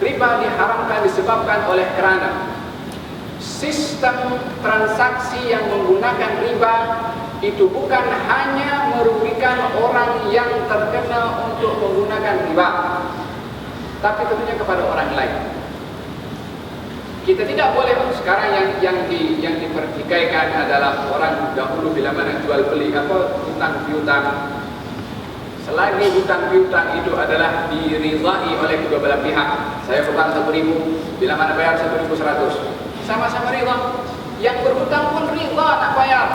riba diharamkan disebabkan oleh kerana sistem transaksi yang menggunakan riba itu bukan hanya merugikan orang yang terkena untuk menggunakan riba, tapi tentunya kepada orang lain. Kita tidak boleh sekarang yang dipertikaikan adalah orang dahulu bila mana jual beli hutang piutang. Selagi hutang piutang itu adalah diridai oleh kedua belah pihak. Saya hutang 1.000, bila mana bayar 1.100, sama-sama rida. Yang berhutang pun rida nak bayar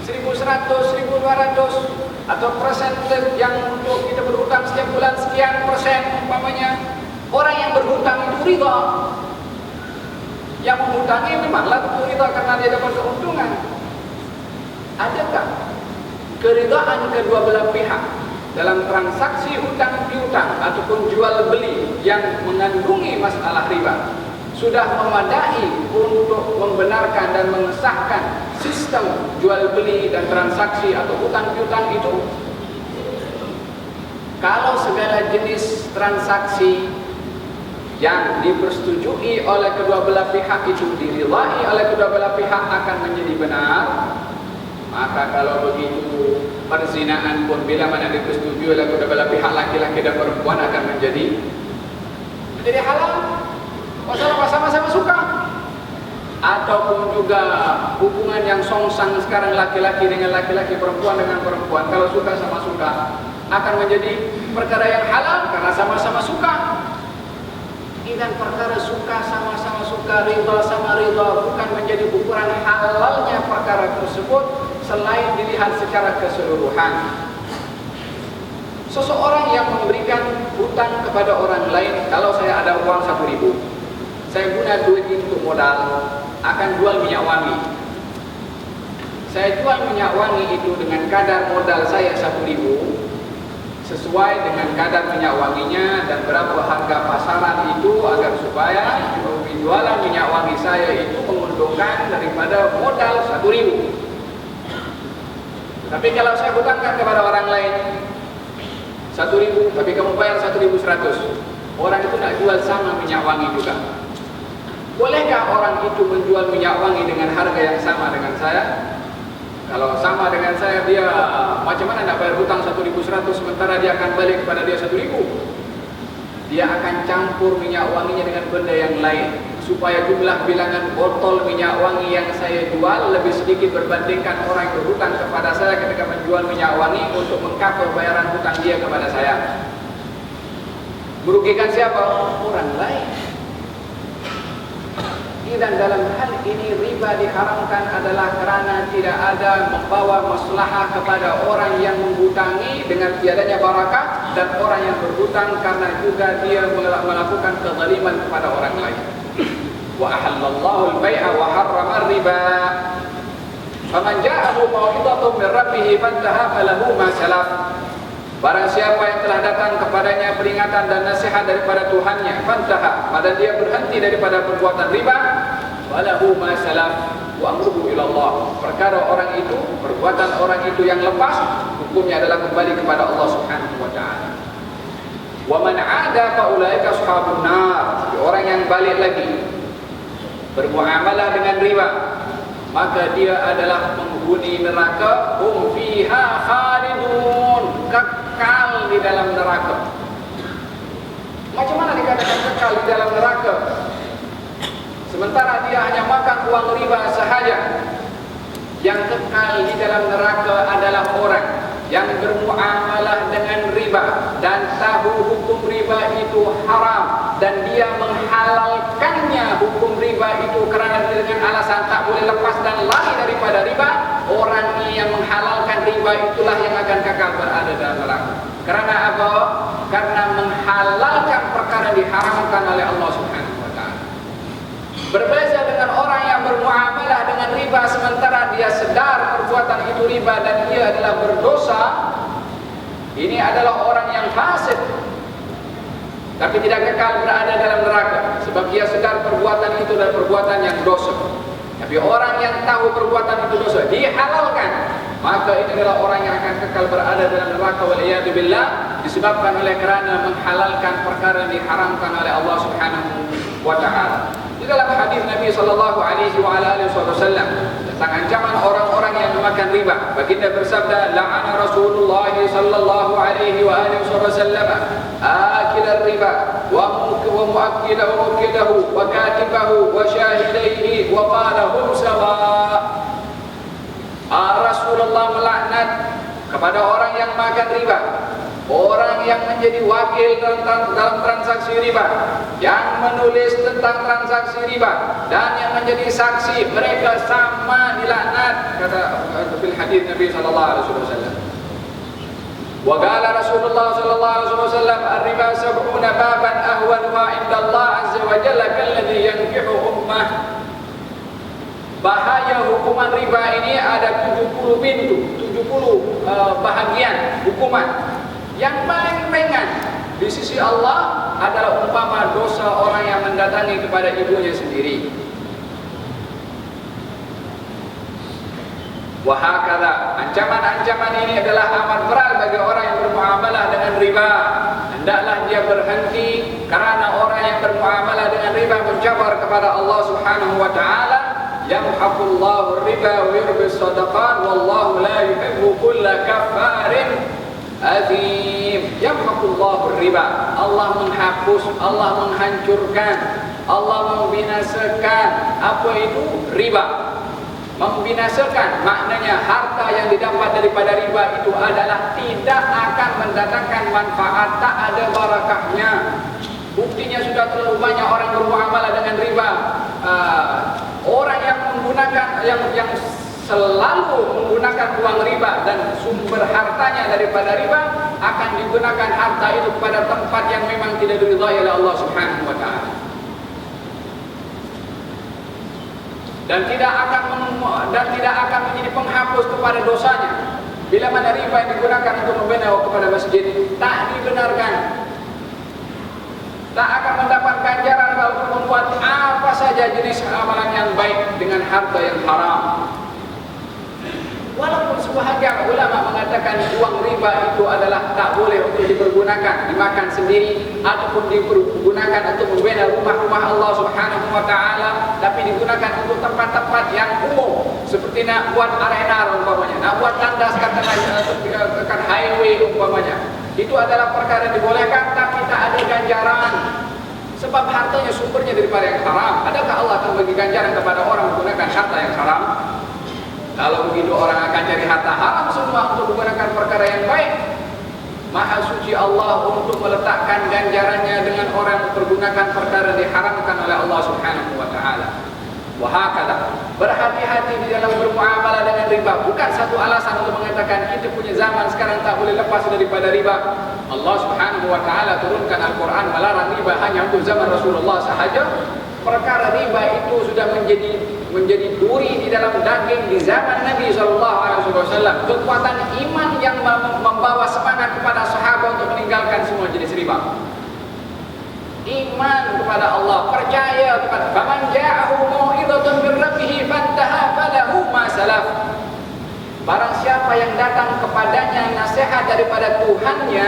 1.100, 1.200, atau persentase yang untuk kita berhutang setiap bulan sekian persen umpamanya. Orang yang berhutang itu rida. Yang menghutangi memanglah tentu rida karena dia dapat keuntungan. Adakah keridaan kedua belah pihak dalam transaksi hutang piutang ataupun jual beli yang mengandungi masalah riba sudah memadai untuk membenarkan dan mengesahkan sistem jual beli dan transaksi atau hutang piutang itu? Kalau segala jenis transaksi yang dipersetujui oleh kedua belah pihak itu diridai oleh kedua belah pihak akan menjadi benar, maka kalau begitu perzinaan pun bila mana dipersetujui oleh kedua belah pihak laki-laki dan perempuan akan menjadi halal. Masalah sama-sama suka. Ataupun juga hubungan yang songsang sekarang laki-laki dengan laki-laki, perempuan dengan perempuan, kalau suka sama suka akan menjadi perkara yang halal karena sama-sama suka. Dan perkara suka sama-sama suka, ridha sama ridha bukan menjadi ukuran halalnya perkara tersebut selain dilihat secara keseluruhan. Seseorang yang memberikan hutang kepada orang lain, kalau saya ada uang 1.000, saya guna duit untuk modal, akan jual minyak wangi. Saya jual minyak wangi itu dengan kadar modal saya 1.000, sesuai dengan kadar minyak wanginya dan berapa harga pasaran itu, agar supaya penjualan minyak wangi saya itu menguntungkan daripada modal 1.000. Tapi kalau saya hutangkan kepada orang lain 1.000, tapi kamu bayar 1.100, orang itu nak jual sama minyak wangi juga. Bolehkah orang itu menjual minyak wangi dengan harga yang sama dengan saya? Kalau sama dengan saya, dia macam mana nak bayar hutang 1.100 sementara dia akan balik kepada dia 1.000? Dia akan campur minyak wanginya dengan benda yang lain supaya jumlah bilangan botol minyak wangi yang saya jual lebih sedikit berbandingkan orang yang berhutang kepada saya ketika menjual minyak wangi untuk mengcover bayaran hutang dia kepada saya. Merugikan siapa? Orang lain. Dan dalam hal ini riba diharamkan adalah kerana tidak ada membawa maslahah kepada orang yang menghutangi dengan tiadanya barakah, dan orang yang berhutang karena juga dia melakukan kezaliman kepada orang lain. Wa ahallallahu al-bai'a wa harrama ar-riba. Faman ja'ahu mau'izatun min rabbih fantaha falahu ma salaf. Barang siapa yang telah datang kepadanya peringatan dan nasihat daripada Tuhannya, fantaha, maka dia berhenti daripada perbuatan riba, walahu ma salaf wa amruhu ila Allah. Perkara orang itu, perbuatan orang itu yang lepas, hukumnya adalah kembali kepada Allah Subhanahu wa taala. Wa man 'ada fa ulaika ashabun nar. Orang yang balik lagi bermuamalah dengan riba, maka dia adalah penghuni neraka, hum fiha khalidun, kekal di dalam neraka. Macam mana dikatakan kekal di dalam neraka? Sementara dia hanya makan uang riba sahaja. Yang kekal di dalam neraka adalah orang yang bermuamalah dengan riba dan tahu hukum riba itu haram, dan dia menghalalkannya hukum riba itu kerana dengan alasan tak boleh lepas dan lari daripada riba. Orang yang menghalalkan riba itulah yang akan kekal berada dalam neraka. Kerana apa? Karena menghalalkan perkara diharamkan oleh Allah Subhanahu wa taala. Berbeza dengan orang yang bermuamalah dengan riba sementara dia sedar perbuatan itu riba dan dia adalah berdosa. Ini adalah orang yang fasik, tapi tidak kekal berada dalam neraka sebab dia sedar perbuatan itu adalah perbuatan yang dosa. Tapi orang yang tahu perbuatan itu dosa, dihalalkan, maka ini adalah orang yang akan kekal berada dalam neraka wal'iyadu billah, disebabkan oleh kerana menghalalkan perkara yang diharamkan oleh Allah Subhanahu wa ta'ala. Di dalam hadis Nabi sallallahu alaihi wasallam tentang ancaman orang-orang yang memakan riba, baginda bersabda, la'ana Rasulullah sallallahu alaihi wasallam akil riba wa muakkilahu wa katibahu wa syahidaihi wa qala hum sawa. Rasulullah melaknat kepada orang yang makan riba, orang yang menjadi wakil dalam transaksi riba, yang menulis tentang transaksi riba, dan yang menjadi saksi, mereka sama dilaknat, kata fil hadis Nabi sallallahu alaihi wasallam. Wa qala Rasulullah sallallahu alaihi wasallam, ar-riba 70 baban ahwanuha indallah azza wa jalla kalladhi yankihu ummah. Bahaya hukuman riba ini ada 70 pintu, 70 bahagian hukuman. Yang paling ringan di sisi Allah adalah umpama dosa orang yang mendatangi kepada ibunya sendiri. Wahakala, ancaman-ancaman ini adalah amat berat bagi orang yang bermuamalah dengan riba. Hendaklah dia berhenti, karena orang yang bermuamalah dengan riba mencabar kepada Allah Subhanahu wa ta'ala. Yamhaqullahu riba wa yurbi sadaqat wallahu la yuhibbu kulla kaffarin azim. Yamhaqullahu riba, Allah menghapus, Allah menghancurkan, Allah membinasakan. Apa itu riba? Membinasakan maknanya harta yang didapat daripada riba itu adalah tidak akan mendatangkan manfaat, tak ada barakahnya. Buktinya sudah terlalu banyak orang bermuamalah dengan riba. Orang yang menggunakan yang selalu menggunakan uang riba dan sumber hartanya daripada riba akan digunakan harta itu pada tempat yang memang tidak diridhai oleh Allah Subhanahu wa ta'ala. Dan tidak akan menjadi penghapus kepada dosanya. Bila mana riba yang digunakan untuk membina kepada masjid tak dibenarkan, tak akan mendapat ganjaran walaupun membuat apa saja jenis amalan yang baik dengan harta yang haram. Walaupun sebahagian ulama mengatakan uang riba itu adalah tak boleh untuk dipergunakan, dimakan sendiri ataupun dipergunakan untuk membina rumah-rumah Allah Subhanahu wa ta'ala, tapi digunakan untuk tempat-tempat yang umum, seperti nak buat arena umpamanya, nak buat tandas katakan highway umpamanya. Itu adalah perkara yang dibolehkan, tapi tak ada ganjaran, sebab hartanya sumbernya daripada yang haram. Adakah Allah akan bagi ganjaran kepada orang menggunakan harta yang haram? Kalau begitu orang akan cari harta haram semua untuk menggunakan perkara yang baik. Maha suci Allah untuk meletakkan ganjarannya dengan orang mempergunakan perkara diharamkan oleh Allah Subhanahu wa ta'ala. Wahakala, berhati-hati di dalam bermuamalah dengan riba. Bukan satu alasan untuk mengatakan kita punya zaman sekarang tak boleh lepas daripada riba. Allah Subhanahu wa ta'ala turunkan Al-Quran melarang riba hanya untuk zaman Rasulullah sahaja. Perkara riba itu sudah menjadi duri di dalam daging di zaman Nabi SAW. Kekuatan iman yang membawa semangat kepada sahabat untuk meninggalkan semua jenis riba. Iman kepada Allah, percaya kepada faman ja'ahu mau'izatun min rabbih fantaha falahu ma salaf. Barang siapa yang datang kepadanya nasihat daripada Tuhannya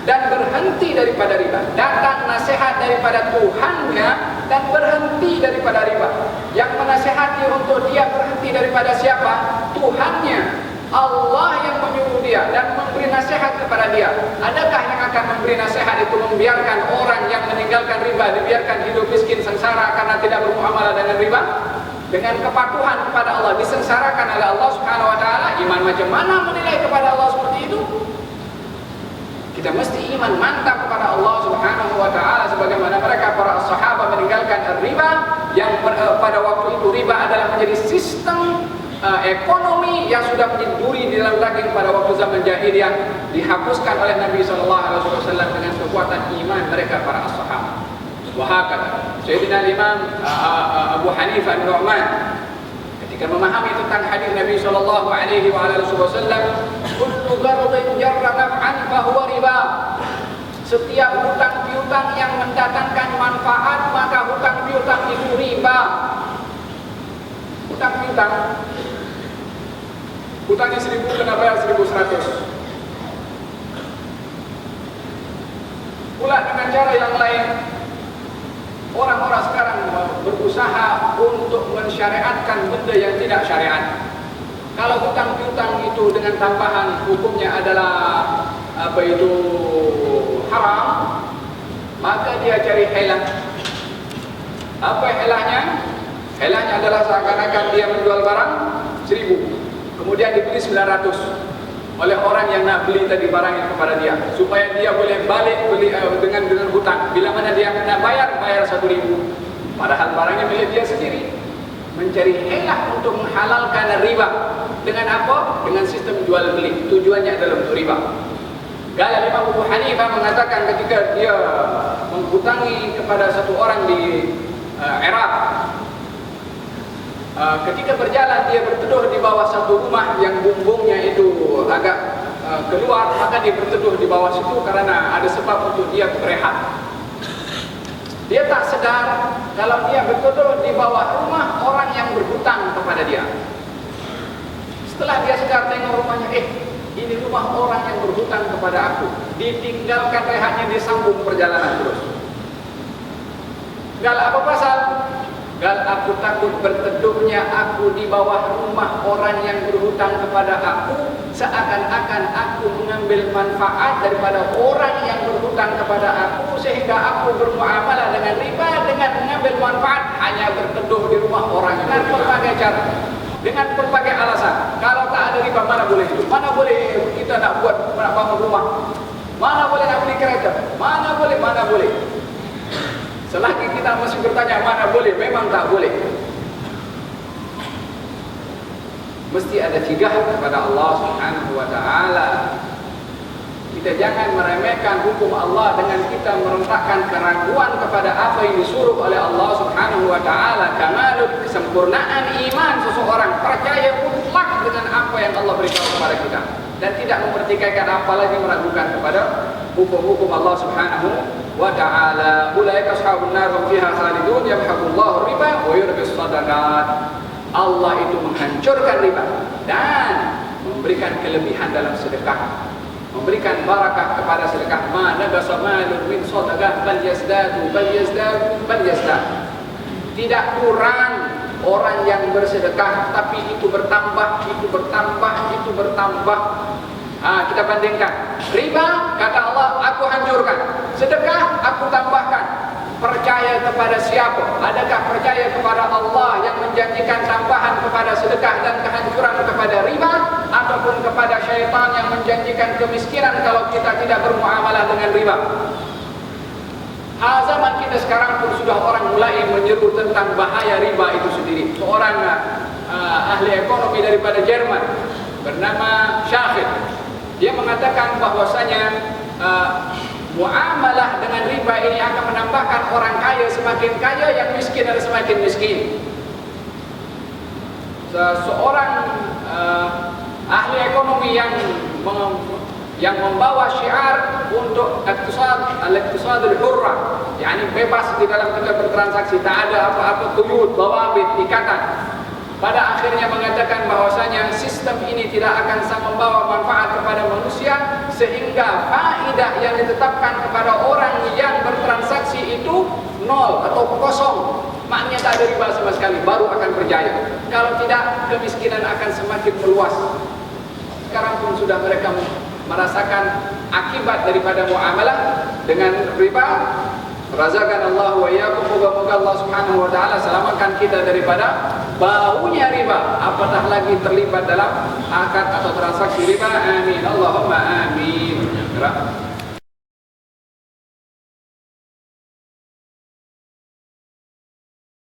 dan berhenti daripada riba. Datang nasihat daripada Tuhannya dan berhenti daripada riba. Yang menasihati untuk dia berhenti daripada siapa? Tuhannya. Allah yang menyuruh dia dan memberi nasihat kepada dia. Adakah yang akan memberi nasihat itu membiarkan orang yang meninggalkan riba, dibiarkan hidup miskin sengsara karena tidak bermuamalah dengan riba? Dengan kepatuhan kepada Allah disengsarakan oleh Allah Subhanahu wa ta'ala. Iman macam mana menilai kepada Allah seperti itu? Kita mesti iman mantap kepada Allah Subhanahu wa ta'ala sebagaimana mereka para sahabat meninggalkan riba, yang pada waktu itu riba adalah menjadi sistem ekonomi yang sudah menjadi duri di dalam daging pada waktu zaman jahiliyah, dihapuskan oleh Nabi SAW dengan kekuatan iman mereka para sahabat. Wahakala Sayyidina Imam Abu Hanifah An-Nu'man ketika memahami tentang hadis Nabi sallallahu alaihi wasallam, kullu qardin jarra naf'an fa huwa riba. Setiap hutang piutang yang mendatangkan manfaat maka hutang piutang itu riba. Hutang piutang Hutangnya 1.000 kena bayar 1.100. Pula dengan cara yang lain, orang-orang sekarang berusaha untuk mensyariatkan benda yang tidak syariat. Kalau hutang piutang itu dengan tambahan hukumnya adalah haram, maka dia cari helah. Apa helahnya? Helahnya adalah seakan-akan dia menjual barang 1.000, kemudian dibeli 900 oleh orang yang nak beli tadi barangnya kepada dia, supaya dia boleh balik beli dengan hutang. Bila mana dia nak bayar 1.000, padahal barangnya milik dia sendiri. Mencari helah untuk menghalalkan riba. Dengan apa? Dengan sistem jual beli. Tujuannya adalah untuk riba. Kalau Imam Abu Hanifah mengatakan ketika dia menghutangi kepada satu orang di Iraq, ketika berjalan dia berteduh di bawah satu rumah yang bumbungnya itu agak keluar, maka dia berteduh di bawah situ karena ada sebab untuk dia berehat. Dia tak sedar kalau dia berteduh di bawah rumah orang yang berhutang kepada dia. Setelah dia sedar tengok rumahnya, ini rumah orang yang berhutang kepada aku. Ditinggalkan rehatnya, dia sambung perjalanan terus. Gal apa pasal? Gal aku takut berteduhnya aku di bawah rumah orang yang berhutang kepada aku, seakan-akan aku mengambil manfaat daripada orang yang berhutang kepada aku, sehingga aku bermuamalah dengan riba dengan mengambil manfaat hanya berteduh di rumah orang dengan berbagai cara, dengan berbagai alasan. Kalau tak ada riba, mana boleh hidup, mana boleh kita nak bangun rumah, mana boleh nak beli kereta, mana boleh. Selagi kita masih bertanya mana boleh, memang tak boleh. Mesti ada cegah kepada Allah Subhanahu wa ta'ala. Kita jangan meremehkan hukum Allah dengan kita merontakkan keraguan kepada apa yang disuruh oleh Allah Subhanahu wa ta'ala. Kamalul, kesempurnaan iman seseorang, percaya mutlak dengan apa yang Allah berikan kepada kita, dan tidak mempertikaikan apalagi meragukan kepada hukum-hukum Allah Subhanahu wa ta'ala. Ulaika ashabun nar hum fiha khalidun yamhaqullahu riba wa yurbis sadaqat. Allah itu menghancurkan riba dan memberikan kelebihan dalam sedekah, memberikan barakah kepada sedekah. Ma nabasa malun min sadaqah bal yazdadu. Tidak kurang orang yang bersedekah, tapi itu bertambah. Kita bandingkan. Riba, kata Allah, aku hancurkan. Sedekah, aku tambahkan. Percaya kepada siapa? Adakah percaya kepada Allah yang menjanjikan tambahan kepada sedekah dan kehancuran kepada riba, ataupun kepada syaitan yang menjanjikan kemiskinan kalau kita tidak bermuamalah dengan riba? Zaman kita sekarang pun sudah orang mulai menyeru tentang bahaya riba itu sendiri. Seorang ahli ekonomi daripada Jerman bernama Shafir, dia mengatakan bahwasanya muamalah dengan riba ini akan menambahkan orang kaya semakin kaya, yang miskin adalah semakin miskin. Seorang ahli ekonomi yang membawa syiar untuk al-iqtisadul hurrah, yakni bebas di dalam kita bertransaksi, tak ada apa-apa quyud, dawabit, ikatan. Pada akhirnya mengatakan bahwasanya sistem ini tidak akan membawa manfaat kepada manusia, sehingga faedah yang ditetapkan kepada orang yang bertransaksi itu nol atau kosong. Maknanya tak ada riba sama sekali, baru akan berjaya. Kalau tidak, kemiskinan akan semakin meluas. Sekarang pun sudah mereka merasakan akibat daripada muamalah dengan riba. Razaqan Allah wa iyyakum, moga-moga Allah Subhanahu wa taala selamatkan kita daripada baunya riba, apatah lagi terlibat dalam akad atau transaksi riba. Amin, Allahumma amin.